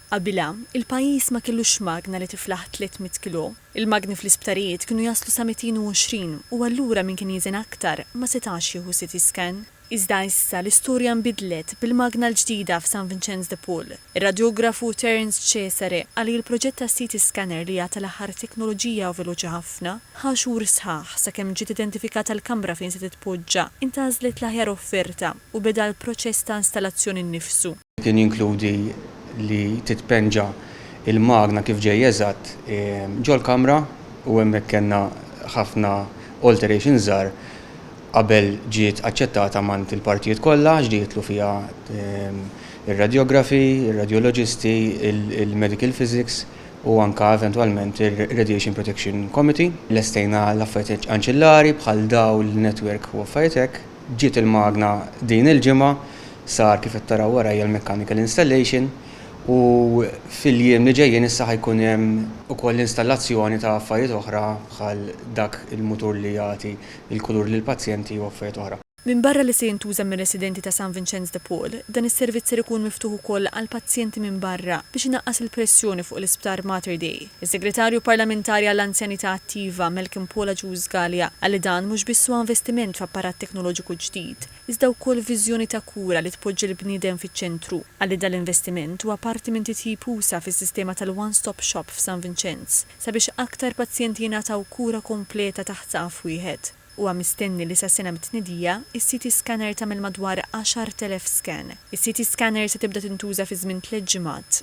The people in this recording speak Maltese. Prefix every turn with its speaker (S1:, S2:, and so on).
S1: Qabilha, il-pajjiż ma kellux magna li tiflaħ 300 kilo. Il-magni fl-isptarijiet kienu jaslu sa 220 u allura min kien jiżen aktar ma setax jieħu CT scan. Iżda issa l-istorja nbidlet bil-magna l-ġdida f'San Vincenz de Paul. Ir-radiografu Terence Cesare għalli l-proġett ta' CT scanner li jagħta l-aħħar teknoloġija u veloċi ħafna ħa xhur sħaħ sakemm ġiet identifikata l-kamra fejn se titpoġġa, intażlet l-aħjar offerta u beda l-proċess ta' installazzjoni nnifsu.
S2: Kien jinkludi li titpenġa il-magna kif ġej eżatt ġol-kamra u hemmhekk kellna ħafna alterations żgħar qabel ġiet aċċettata mant il-partijiet kollha ġdietlu fiha ir-radiografi, ir-radioloġisti, il-medical physics u anka eventwalment ir-Radiation Protection Committee. Lestejna l-affarijiet anċillari bħal dawl network u affarijiet hekk. Ġiet il-magna din il-ġimgħa sar kif qed taraw warajja l-mechanical installation u fil-jiem li ġejjin issa ħajkun hemm ukoll installazzjoni ta' affarijiet oħra bħal dak il-mutur li jagħti il-kulur lill-pazjenti u affarijiet oħra.
S1: Min barra li se jintuża mir-residenti ta' San Vincenz de Paul, dan is-servizz ser ikun miftuħ ukoll għal pazjenti minn barra biex inaqqas il-pressjoni fuq l-Isptar Mater Dei. Is-Segretarju Parlamentari għall-Anzjanità Attiva Malcolm Paula Ġużgalja għalli dan mhux biss huwa investiment f'apparat teknoloġiku ġdid, iżda wkoll viżjoni ta' kura li tpoġġi l-bniedem fiċ-ċentru. Għalli dal-investiment huwa parti minn titjib usa fis-sistema tal-One Stop Shop f'San Vincenz sabiex aktar pazjenti jingħataw kura kompleta taħt saqaf wieħed. Huwa mistenni li sa sena mit-tnedija, is-CT scanner tagħmel madwar 10,000 scan. Is-CT scanner se tibda tintuża fi żmien 3 ġimgħat.